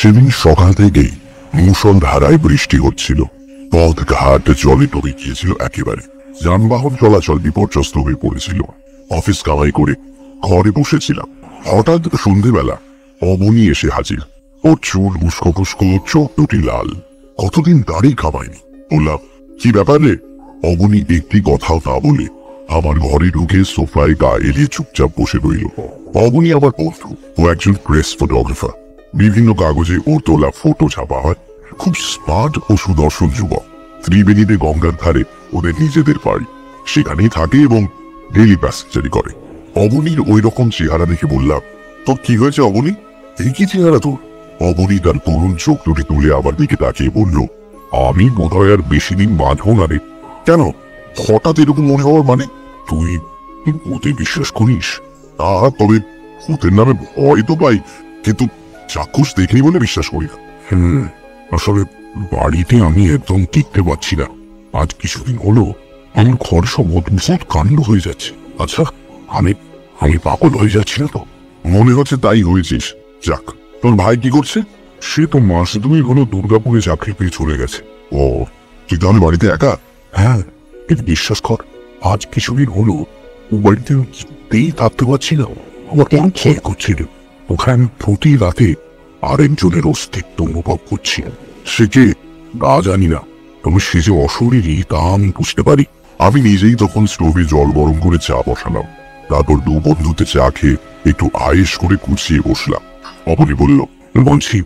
সেদিন সকাল থেকেই মুষলধারায় বৃষ্টি হচ্ছিল। পথঘাট জলে ডুবে গিয়েছিল একেবারে। যানবাহন চলাচল বিপর্যস্ত হয়ে পড়েছিল। অফিস কামাই করে ঘরে বসেছিলাম। হঠাৎ সন্ধেবেলা অবনী এসে হাজির। ওর চুল উস্কো ফুস্কো, চোখ দুটি লাল। কতদিন দাড়ি কামায়নি। বললাম, কি ব্যাপার রে? অবনী একটি কথাও না বলে আমার ঘরে ঢুকে সোফায় গা এলিয়ে চুপচাপ বসে রইল। অবনী আমার বন্ধু। ও একজন প্রেস ফটোগ্রাফার। বিভিন্ন কাগজে ওর তোলা ফটো ছাপা হয়। খুব স্মার্ট ও সুদর্শন যুবক। ত্রিবেণীতে গঙ্গার ধারে ওদের নিজেদের বাড়ি। সেখানেই থাকে এবং ডেইলি প্যাসেঞ্জারি করে। অবনীর ওই রকম চেহারা দেখে বললাম, তোর কি হয়েছে অবনী? এই কি চেহারা তোর? অবনী তার করুণ চোখ দুটি তুলে আমার দিকে তাকিয়ে বলল, আমি বোধহয় আর বেশি দিন বাঁচব না রে। কেন হঠাৎ এরকম মনে হওয়ার মানে? তুই ওতে বিশ্বাস করিস? তবে ভূতের নামে ভয় তো পাই, কিন্তু চাক্ষুষ দেখেই বলে বিশ্বাস করি না। আসলে বাড়িতে আমি একদম টিকতে পারছি না। আজ কিছুদিন হলো আমার ঘর সব অদ্ভুত কাণ্ড হয়ে যাচ্ছে। আচ্ছা, আমি আমি পাগল হয়ে যাচ্ছি না তো? মনে হচ্ছে তাই হয়েছিস। যাক, তোর ভাই কি করছে? সে তো মাস দুই হলো দুর্গাপুরে চাকরি পেয়ে চলে গেছে। ও, তুই তাহলে বাড়িতে একা? হ্যাঁ, কিন্তু বিশ্বাস কর, আজ কিছুদিন হলো ও বাড়িতে কিছুতেই থাকতে পারছি না। আমার কেমন ভয় করছিল। ওখানে আমি প্রতি রাতে আরেকজনের অস্তিত্ব অনুভব করছি। সে কে? তা জানি না, তবে সে যে অশরীরী তা আমি বুঝতে পারি। আমি নিজেই তখন স্টোভে জল গরম করে চা বসালাম। তারপর দু বন্ধুতে চা খেয়ে একটু আয়েশ করে কুচিয়ে বসলাম। অবনী বলল, বলছি,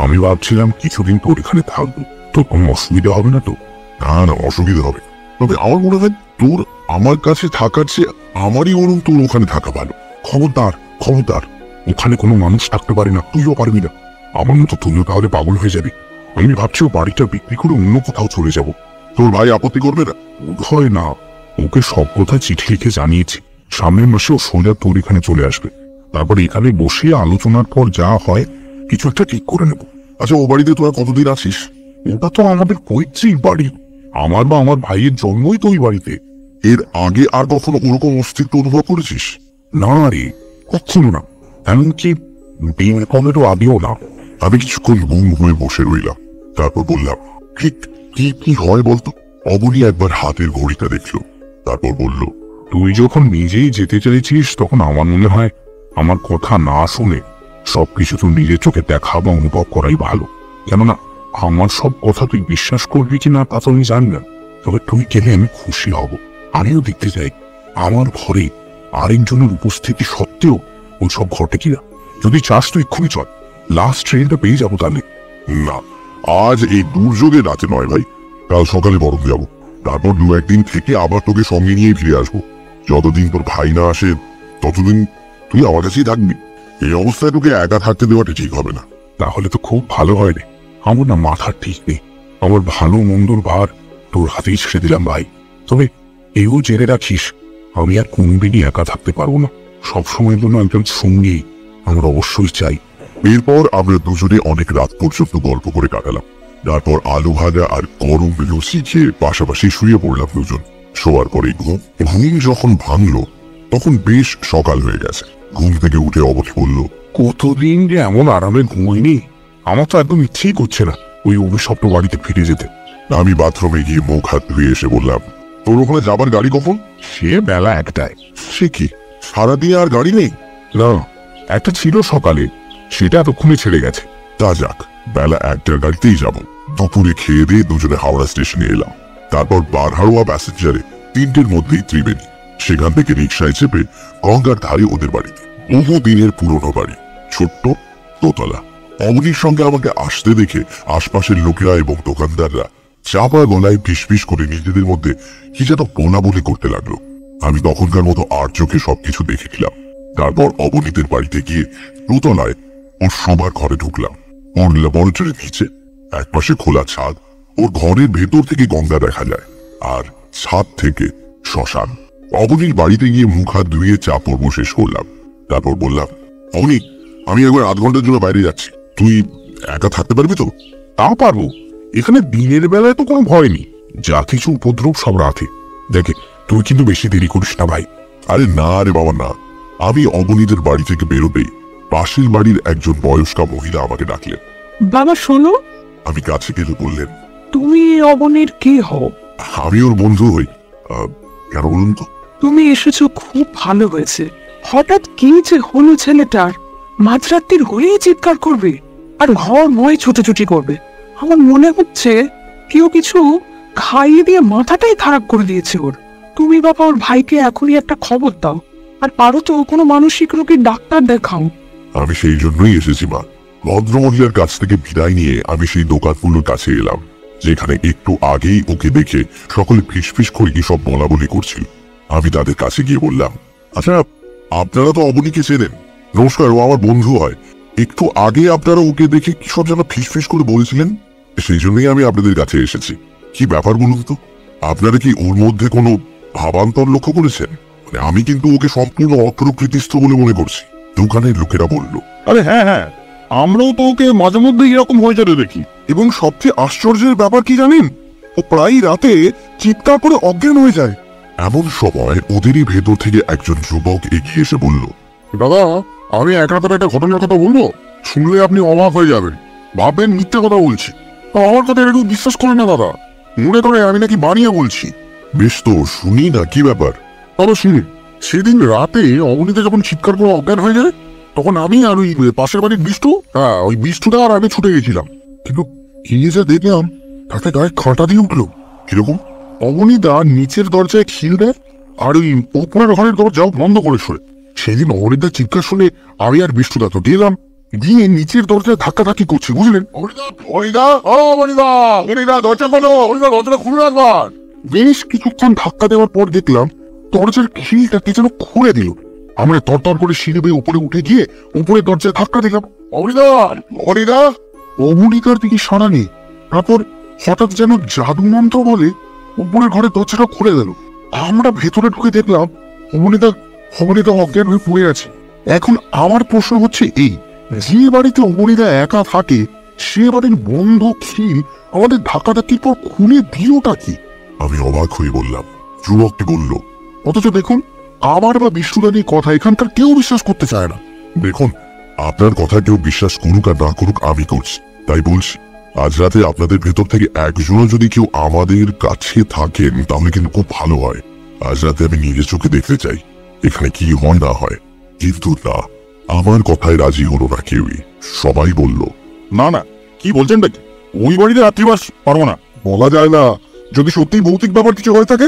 আমি ভাবছিলাম কিছুদিন তোর এখানে থাকবো, তোর কোনো অসুবিধা হবে না তো? না না, অসুবিধা হবে। তবে আমার মনে হয় তোর আমার কাছে থাকার চেয়ে আমারই বরং তোর ওখানে থাকা ভালো। খবরদার খবরদার, ওখানে কোনো মানুষ থাকতে পারে না, তুইও পারবি না। আমার মতো তুইও তাহলে পাগল হয়ে যাবি। আমি ভাবছি ও বাড়িটা বিক্রি করে অন্য কোথাও চলে যাব। তোর ভাই আপত্তি করবে না? হয় না, ওকে সব কথা চিঠি লিখে জানিয়েছি। সামনের মাসে ও সোজা তোর এখানে চলে আসবে। তারপর এখানে বসে আলোচনার পর যা হয় কিছু একটা ঠিক করে নেব। আচ্ছা, ও বাড়িতে তোরা কতদিন আছিস? ওটা তো আমাদের পৈতৃক বাড়ি। আমার বা আমার ভাইয়ের জন্মই তো ওই বাড়িতে। এর আগে আর কখনো ওরকম অস্তিত্ব অনুভব করেছিস? না রে, কখনো না। এমনকি বিয়ের আগেও না। আমি কিছুক্ষণ ঘুম ঘুমে বসে রইলাম। তারপর বললাম, ঠিক কি কি হয় বলতো? অবনী একবার হাতের ঘড়িটা দেখলো। তারপর বলল, তুই যখন নিজেই যেতে চাইছিস তখন আমার মনে হয় আমার কথা না শুনে সবকিছু তুই নিজের চোখে দেখা বা অনুভব করাই ভালো। কেননা আমার সব কথা তুই বিশ্বাস করবি কিনা তা তো আমি জানি না, তবে তুই গেলে আমি খুশি হব। আমিও দেখতে চাই আমার ঘরে আরেকজনের উপস্থিতি সত্ত্বেও ওই সব ঘটে কিনা। যদি চাস তুই এক্ষুনি চল, লাস্ট ট্রেনটা পেয়ে যাবো তাহলে। না, আজ এই দুর্যোগে রাতে নয় ভাই, কাল সকালে বরং যাবো। তারপর দু একদিন থেকে আবার তোকে সঙ্গে নিয়ে ফিরে আসবো। যতদিন তোর ভাই না আসে ততদিন তুই আমার কাছেই থাকবি। এই অবস্থায় তোকে একা থাকতে দেওয়াটা ঠিক হবে না। তাহলে তো খুব ভালো হয় রে। আমার না মাথার ঠিক নেই। আমার ভালো মন্দর ভার তোর হাতেই ছেড়ে দিলাম ভাই। তবে এও জেনে রাখিস, আমি আর কোনদিনই একা থাকতে পারবো না। সবসময়ের জন্য একজন সঙ্গী আমার অবশ্যই চাই। এরপর আমরা দুজনে অনেক রাত পর্যন্ত গল্প করে কাটালাম। তারপর আলু ভাজা আর গরম লস্যি খেয়ে পাশাপাশি শুয়ে পড়লাম দুজন। শোয়ার পরে ঘুম যখন ভাঙলো তখন বেশ সকাল হয়ে গেছে। ঘুম থেকে উঠে অবধি বলল, কতদিন যে এমন আরামে ঘুমাইনি। আমার তো একদম ইচ্ছেই করছে না ওই অভিশপ্ত বাড়িতে ফিরে যেতে। আমি বাথরুমে গিয়ে মুখ হাত ধুয়ে এসে বললাম, তোর ওখানে যাবার গাড়ি কখন? সে বেলা 1টায়। সে কি সারাদিন আর গাড়ি নেই? না, একটা ছিল সকালে, সেটা এতক্ষণে ছেড়ে গেছে। তা যাক, বেলা 1টার গাড়িতেই যাব। দুপুরে খেয়ে দিয়ে দুজনে হাওড়া স্টেশনে এলাম। তারপর বারহাড়োয়া প্যাসেঞ্জারে 3টের মধ্যেই ত্রিবেণী। সেখান থেকে রিক্সায় চেপে গঙ্গার ধারে ওদের বাড়িতে। বহু দিনের পুরনো বাড়ি, ছোট্ট, দোতলা। অবনীর সঙ্গে আমাকে আসতে দেখে আশপাশের লোকেরা এবং দোকানদাররা চাপা গলায় ফিসফিস করে নিজেদের মধ্যে কি যেন বলা বলে করতে লাগলো। আমি তখনকার মতো আর চোখে সবকিছু দেখে নিলাম। তারপর অবনীদের বাড়িতে গিয়ে দোতলায় ওর শোবার ঘরে ঢুকলাম। ওর ল্যাবরেটরির নিচে একপাশে খোলা ছাদ। ওর ঘরের ভেতর থেকে গঙ্গা দেখা যায়, আর ছাদ থেকে শ্মশান। অবনীর বাড়িতে গিয়ে মুখ হাত ধুয়ে চা পর্ব শেষ করলাম। তারপর বললাম, অবনী, আমি একবার আধ ঘন্টার জন্য বাইরে যাচ্ছি। তুই একা থাকতে পারবি তো? তা পারবো। এখানে দিনের বেলায় তো কোনো ভয় নেই। যা কিছু উপদ্রব সব রাতে। দেখে তুই কিন্তু বেশি দেরি করিস না ভাই। আরে না রে বাবা না। আমি অবনীদের বাড়ি থেকে বেরোতেই পাশের বাড়ির একজন বয়স্কা মহিলা আমাকে ডাকলেন। বাবা শোনো, আমি কাছে গেলে বললেন, তুমি অবনীর কে হও? আমি ওর বন্ধু হই। কেন বলুন তো? তুমি এসেছো খুব ভালো হয়েছে। হঠাৎ কি যে হলো ছেলেটার, মাঝরাত্রির হয়েই চিৎকার করবে আর ঘর ময় ছুটোছুটি করবে। আমার মনে হচ্ছে কেউ কিছু খাইয়ে দিয়ে মাথাটাই খারাপ করে দিয়েছে ওর। তুমি বাবা ওর ভাইকে এখনই একটা খবর দাও, আর পারো তো কোনো মানসিক রোগীর ডাক্তার দেখাও। আমি সেই জন্যই এসেছি মা। ভদ্রমহিলার কাছ থেকে বিদায় নিয়ে আমি সেই দোকানগুলোর কাছে এলাম, যেখানে একটু আগেই ওকে দেখে সকলে ফিসফিস করে কি সব বলা বলি করছিল। আমি তাদের কাছে গিয়ে বললাম, আচ্ছা আপনারা তো অবনীকে চেনেন, নমস্কার, ও আমার বন্ধু হয়। একটু আগে আপনারা ওকে দেখে কি সব যেন ফিসফিস করে বলেছিলেন, সেই জন্যই আমি আপনাদের কাছে এসেছি। কি ব্যাপার বলুন তো? আপনারা কি ওর মধ্যে কোনো ভাবান্তর লক্ষ্য করেছেন? মানে আমি কিন্তু ওকে সম্পূর্ণ অপ্রকৃতিস্থ বলে মনে করছি। দোকানের লোকেরা বলল, আরে হ্যাঁ হ্যাঁ, আমরাও তো ওকে মাঝে মধ্যে এরকম হয়ে যেতে দেখি। এবং সবচেয়ে আশ্চর্যের ব্যাপার কি জানেন, ও প্রায় রাতে চিৎকার করে অজ্ঞান হয়ে যায়। এমন সময় ওদেরই ভেতর থেকে একজন যুবক এগিয়ে এসে বলল, দাদা, আমি এক রাতের একটা ঘটনার কথা বলবো, শুনলে আপনি অবাক হয়ে যাবেন, ভাববেন মিথ্যে কথা বলছি। আমার কথা একটু বিশ্বাস করে না দাদা, মনে করে আমি নাকি বানিয়ে বলছি। বেশ তো শুনি না, কি ব্যাপার? তবে শুনুন, সেদিন রাতে অবনীতে যখন চিৎকার করে অজ্ঞান হয়ে যায়, তখন আমি আর ওই পাশের বাড়ির বিষ্টু, ওই বিষ্টুটা আর আমি ছুটে গেছিলাম। কিন্তু কি যে দেখলাম, তাতে গায়ে খাঁটা দিয়ে উঠলো। কিরকম? অবনীদা নিচের দরজায় খিল দেয় আর ওই ওপরের ঘরের দরজাও বন্ধ করে শোয়। সেদিন অবনীদার চিৎকার শুনে আমি আর বিষ্টুদা তো গেলাম, গিয়ে নিচের দরজায় ধাক্কাধাক্কি করছি, বুঝলেন। বেশ কিছুক্ষণ ধাক্কা দেওয়ার পর দেখলাম দরজার খিলটা কে যেন খুলে দিল। আমরা তরতর করে সিঁড়ি বেয়ে উপরে উঠে গিয়ে উপরে দরজায় ধাক্কা দিলাম, অবনীদার দিকে সাড়া নেই। তারপর হঠাৎ যেন জাদু মন্ত্র বলে উপরের ঘরের দরজাটা খুলে গেল। আমরা ভেতরে ঢুকে দেখলাম অবনীদা অজ্ঞান হয়ে পড়ে আছে। এখন আমার প্রশ্ন হচ্ছে এই, যে বাড়িতে অবনীদা একা থাকে, সে বাড়ির বন্ধ খিল আমাদের ধাক্কাধাক্কির পর খুলে দিলটা কি? আমি অবাক হয়ে বললাম। যুবকটি বলল, অথচ দেখুন, আমার বা বিষ্ণুদানির কথা এখানকার কেউ বিশ্বাস করতে চায় না। দেখুন, আপনার কথা কেউ বিশ্বাস করুক আর না করুক, আমি করছি, তাই বলছি। আজ রাতে আপনাদের ভেতর থেকে একজনও যদি কেউ আমাদের কাছে থাকেন, তাহলে কিন্তু খুব ভালো হয়। আজ রাতে আমি নিজের চোখে দেখতে চাই এখানে কি হয় না হয়। কিন্তু না, আমার কথায় রাজি হলো না কেউই। সবাই বলল, না না, কি বলছেন নাকি, ওই বাড়িতে রাত্রিবাস পারবো না। বলা যায় না, যদি সত্যি ভৌতিক ব্যাপার কিছু হয়ে থাকে।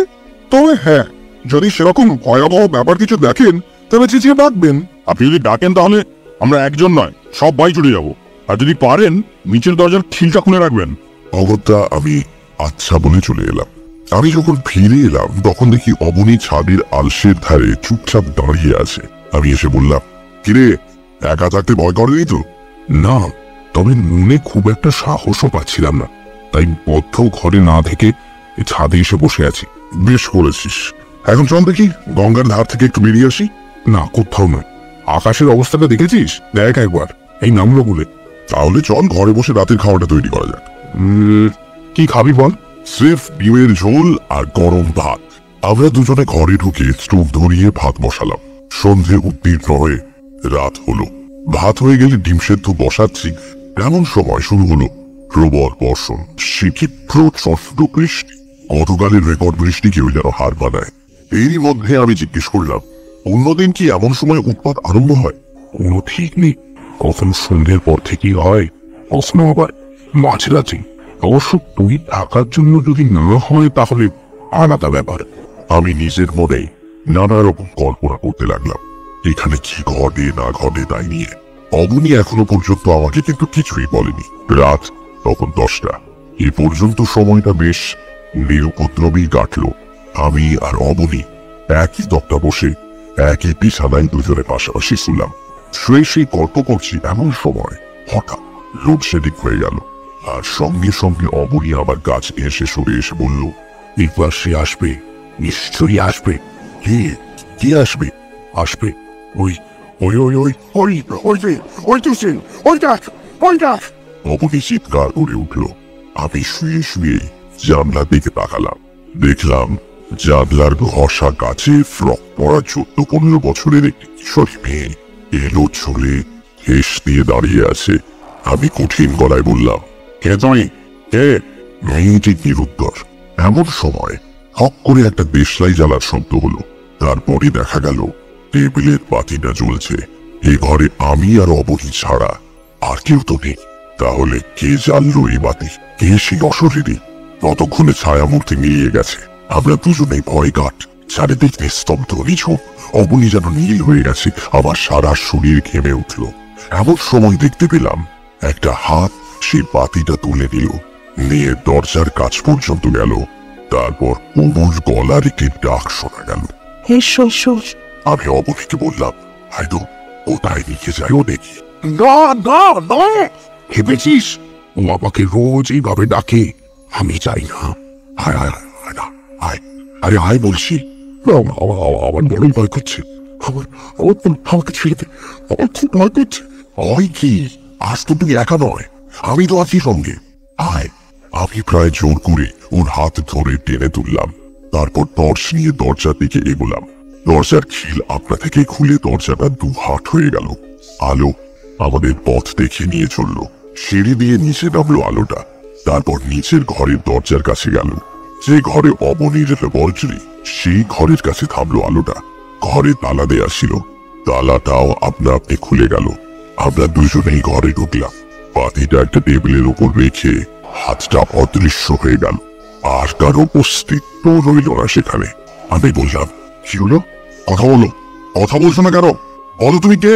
তবে হ্যাঁ, যদি সেরকম ভয়াবহ ব্যাপার কিছু দেখেন, তবে চেঁচিয়ে ডাকবেন। আপনি যদি ডাকেন তাহলে আমরা একজন নয়, সব ভাই চলে যাবো। আর যদি পারেন নিচের দরজার খিলটা খুলে রাখবেন। অগত্যা আমি আচ্ছা বলে চলে এলাম। আমি যখন ফিরে এলাম তখন দেখি অবনী ছাদের আলসের ধারে চুপচাপ দাঁড়িয়ে আছে। আমি এসে বললাম, কিরে, একা থাকতে ভয় করেনি তো? না, তবে মনে খুব একটা সাহসও পাচ্ছিলাম না, তাই বদ্ধ ঘরে না থেকে ছাদে এসে বসে আছি। বেশ করেছিস। এখন চল দেখি, গঙ্গার ধার থেকে একটু বেরিয়ে আসি। না, কোথাও নয়। আকাশের অবস্থাটা দেখেছিস? দেখ একবার, এই নামলো বলে। তাহলে চল ঘরে বসে রাতের খাওয়াটা তৈরি করা যাক। কি খাবি বল? স্রেফ ডিমের ঝোল আর গরম ভাত। আমরা দুজনে ঘরে ঢুকে স্টোভ ধরিয়ে ভাত বসালাম। সন্ধে উত্তীর্ণ হয়ে রাত হলো। ভাত হয়ে গেলে ডিম সেদ্ধ বসাচ্ছি, এমন সময় শুরু হলো প্রবল বর্ষণ। সে কি প্রচন্ড বৃষ্টি! গতকালের রেকর্ড বৃষ্টি কেউ যেন হার বানায়। এরই মধ্যে আমি জিজ্ঞেস করলাম, অন্যদিন কি এমন সময় উৎপাত আরম্ভ হয়? কোনো ঠিক নেই, কখনো সন্ধ্যের পর থেকেই হয়, কখনো আবার মাঝরাতে। অবশ্য তুই থাকার জন্য যদি না হয় তাহলে আলাদা ব্যাপার। আমি নিজের মনে নানা রকম কল্পনা করতে লাগলাম, এখানে কি ঘটে না ঘটে তাই নিয়ে। অবনী এখনো পর্যন্ত আমাকে কিন্তু কিছুই বলেনি। রাত তখন 10টা। এ পর্যন্ত সময়টা বেশ নিরুপদ্রবী কাটলো। আমি আর অবনী একই তক্তা বসে একই বিছানায় দুজনে পাশাপাশি শুনলাম। শুয়ে সেই গল্প করছি, এমন সময় হঠাৎ লোডশেডিং হয়ে গেল। আর সঙ্গে সঙ্গে অবনী আমার কাছে এসে সরে এসে বলল, একবার সে আসবে, নিশ্চয়ই আসবে। কে আসবে? আসবে ওই ওই ওই ওই ওই ওই যে ওইটা। অবনী চিৎকার করে উঠল। আমি শুয়ে শুয়ে জানলার দিকে তাকালাম। দেখলাম জানলার ঘষা গাছে ফ্রক পরা 14-15 বছরের একটি কিশোরী মেয়ে এলো চলে হেস দিয়ে দাঁড়িয়ে আছে আমি কঠিন গলায় বললাম, কে তুমি? কে? মেয়েটি নিরুত্তর। এমন সময় হক করে একটা দেশলাই জ্বালার শব্দ হলো। তারপরে দেখা গেল টেবিলের বাতিটা জ্বলছে। এ ঘরে আমি আর অবনী ছাড়া আর কেউ তো নেই। তাহলে কে জ্বাললো এই বাতি? কে সেই অশরীরী? ততক্ষণে ছায়ামূর্তি মিলিয়ে গেছে। আমরা দুজনেই ভয় কাট, চারিদিক নিস্তব্ধ নিঝুম। অবনী যেন নীল হয়ে গেছে, আবার সারা শরীর ঘেমে উঠল। এমন সময় দেখতে পেলাম একটা হাত সেই বাতিটা তুলে নিল, নিয়ে দরজার কাছ পর্যন্ত গেল। তারপর কোমল গলার একটি ডাক শোনা গেল। এসো এসো। আমি অবনীকে বললাম, হয়তো কোথায় নিয়ে যায় ও দেখি। না না না, ভেবেছিস ও আমাকে রোজ এইভাবে ডাকে? আমি চাই না। আয় আয় আয় না, আয়। আরে আয় বলছি। আমার বড় ভয় করছে। আমাকে ছেড়ে দে, আমার খুব ভয় করছে। ওই কি, আজ তো তুই একা নয়, আমি তো আছি সঙ্গে। আয়। আমি প্রায় জোর করে ওর হাত ধরে টেনে তুললাম। তারপর টর্চ নিয়ে দরজার দিকে এগোলাম। দরজার খিল আপনা থেকে খুলে দরজাটা দুহাত হয়ে গেল। আলো আমাদের পথ দেখে নিয়ে চলল। সিঁড়ি দিয়ে নিচে নামলো আলোটা। তারপর নিচের ঘরের দরজার কাছে গেল। যে ঘরে অবনীর ল্যাবরেটরি, সেই ঘরের কাছে থামলো আলোটা। ঘরে তালা দেয়া ছিল, তালাটাও আপনা আপনি খুলে গেল। আমরা দুজনেই ঘরে ঢুকলাম। বাতিটা একটা টেবিলের উপর রেখে হাতটা অদৃশ্য হয়ে গেল, আর কারো অস্তিত্ব রইল না সেখানে। আমি বললাম, কি হলো? কথা বলো, কথা বলছো না কেন? বলো তুমি কে?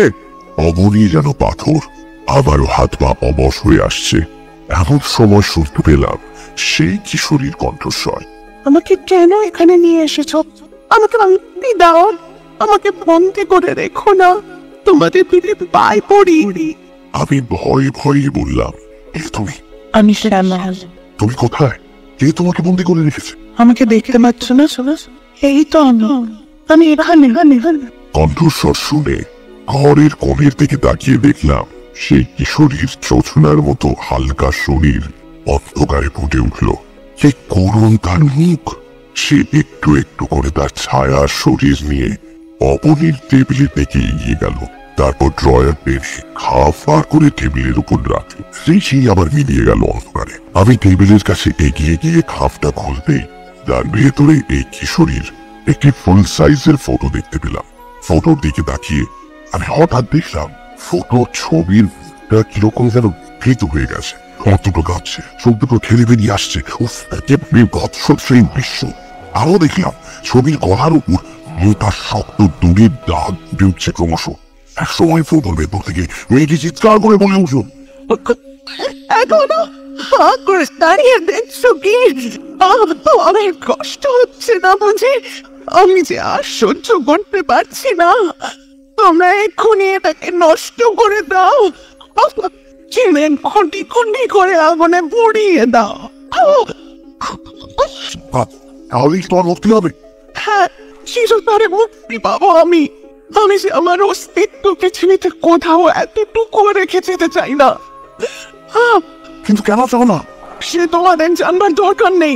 অবনী যেন পাথর, আবারও হাত পা অবশ হয়ে আসছে। এমন সময় শুনতে পেলাম সেই কিশোরীর কণ্ঠস্বর। আমাকে কেন এখানে নিয়ে এসেছো? আমাকে মুক্তি দাও, আমাকে বন্দি করে রেখো না, তোমাদের পিঠে পায়ে পড়ি। আমি ভয়ে ভয়ে বললাম, এ তুমি? আমি শ্যামা। তুমি কোথায়? কে তোমাকে বন্দি করে রেখেছে? আমাকে দেখতে পাচ্ছ না? এই তো আমি এখানে। কণ্ঠস্বর শুনে ঘরের কোণের দিকে তাকিয়ে দেখলাম সেই কিশোরীর চোচনার মতো হালকা শরীর অন্ধকারে ফুটে উঠল। সে করুণ তার মুখ। সে একটু একটু করে তার ছায়া শরীর নিয়ে অবনীর টেবিলের দিকে এগিয়ে গেল। তারপর ড্রয়ার টেনে খাপ পার করে টেবিলের উপর রাখল। সেই আবার মিলিয়ে গেল অন্ধকারে। আমি টেবিলের কাছে এগিয়ে গিয়ে খাপটা খুলতে তার ভেতরে এই কিশোরীর একটি ফুল সাইজের ফটো দেখতে পেলাম। ফটোর দিকে তাকিয়ে আমি হঠাৎ দেখলাম ফটো ছবির মুখটা কিরকম যেন ভীত হয়ে গেছে। হাত দুটো কাঁপছে, চোখ দুটো ঠেলে বেরিয়ে আসছে। সেই দৃশ্য। আরো দেখলাম ছবির গলার উপর তার শক্ত দূরের দাগ উঠে উঠছে ক্রমশ। এক সময় ফটোর ভেতর থেকে মেয়েটি চিৎকার করে বলে উঠল, এখনো করে দাঁড়িয়ে দেখছো কি? অনেক কষ্ট হচ্ছে না বুঝি? আমি যে আর সহ্য করতে পারছি না। তোমরা এক্ষুনি এটাকে নষ্ট করে দাও, চিনে খন্ডি খন্ডি করে আগুনে পুড়িয়ে দাও। তাহলেই তোমার মুক্তি হবে। হ্যাঁ, চিরতরে মুক্তি পাবো আমি। আমি যে আমার অস্তিত্ব পৃথিবীতে কোথাও এতটুকু রেখে যেতে চাই না। কিন্তু কেন চাও না? সে তোমাদের জানবার দরকার নেই।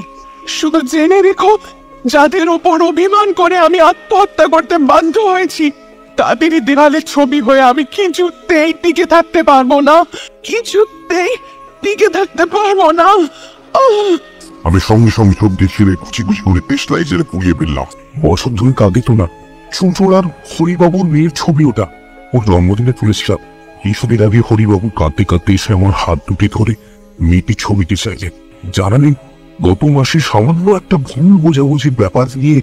শুধু জেনে রেখো, যাদের ওপর অভিমান করে আমি আত্মহত্যা করতে বাধ্য হয়েছি, তাদেরই দেওয়ালের ছবি হয়ে আমি কিছুতেই টিকে থাকতে পারবো না। কিছুতেই টিকে থাকতে পারবো না। আমি সঙ্গে সঙ্গে ছবি ছিঁড়ে কুচি কুচি করে দেশলাই জেলে পুড়িয়ে ফেললাম। বছর ধরে কাঁদিত না। চুঁচুড়ার হরিবাবুর মেয়ের ছবি ওটা। ওর জন্মদিনে তুলেছিলাম। কিছুদিন আগে হরিবাবু কাঁদতে কাঁদতে এসে আমার হাত দুটি ধরে মেয়েটি ছবিটি চাইলেন। জানালেন গত মাসে সামান্য একটা ভুল বোঝাবুঝির ব্যাপার নিয়ে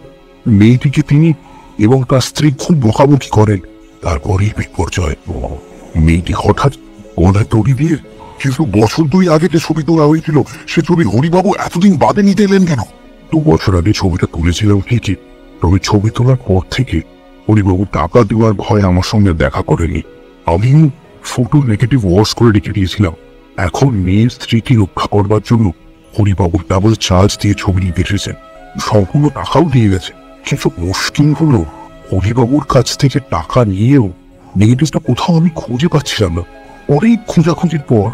মেয়েটিকে তিনি এবং তার স্ত্রী খুব বকাবকি করেন। তারপরেই বিপর্যয়। মেয়েটি হঠাৎ গলায় দড়ি দিয়ে। কিন্তু বছর 2 আগে যে ছবি তোলা হয়েছিল, সে ছবি হরিবাবু এতদিন বাদে নিতে এলেন কেন? 2 বছর আগে ছবিটা তুলেছিলাম ঠিকই, তবে ছবি তোলার পর থেকে হরিবাবু টাকা দেওয়ার ভয়ে আমার সঙ্গে দেখা করেনি। আমি ফটো নেগেটিভ ওয়াশ করে রেখে দিয়েছিলাম। এখন মেয়ের স্ত্রীকে রক্ষা করবার জন্য হরিবাবু ডাবল চার্জ দিয়ে ছবি নিতে এসেছেন। সম্পূর্ণ টাকাও দিয়ে গেছে। কিন্তু মুশকিল হলো হরিবাবুর কাছ থেকে টাকা নিয়েও নেগেটিভটা কোথাও আমি খুঁজে পাচ্ছিলাম না। অনেক খোঁজাখুঁজির পর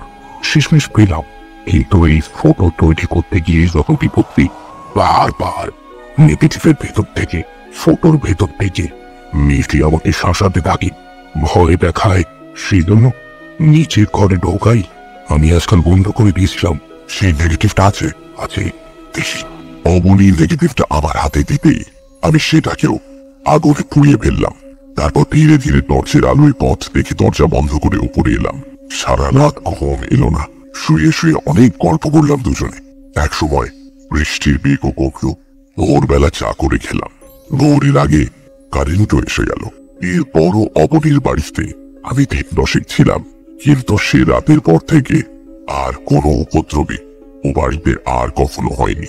শেষমেশ পেলাম। কিন্তু এই ফটো তৈরি করতে গিয়ে যত বিপত্তি, বারবার নেগেটিভের ভেতর থেকে, ফটোর ভেতর থেকে মেয়েটি আমাকে শাসাতে থাকে, ভয় দেখায়। সেই জন্য নিচের ঘরে ঢোকাই আমি আজকাল বন্ধ করে দিয়েছিলাম, সেই নেগেটিভটা আছে আছে দেখি। অবনী নেগেটিভটা আমার হাতে দিতে আমি সেটাকেও আগুনে পুড়িয়ে ফেললাম। তারপর ধীরে ধীরে টর্চের আলোয় পথ দেখে দরজা বন্ধ করে উপরে এলাম। সারা রাত ঘুম এলো না, শুয়ে শুয়ে অনেক গল্প করলাম দুজনে। এক সময় বৃষ্টির বেগও কমল। ভোরবেলা চা করে খেলাম। ভোরের আগে কারেন্টও এসে গেল। এরপরও অবনীর বাড়িতে আমি দিন ছিলাম, কিন্তু সে রাতের পর থেকে আর কোনো উপদ্রবী ও বাড়িতে আর কখনো হয়নি।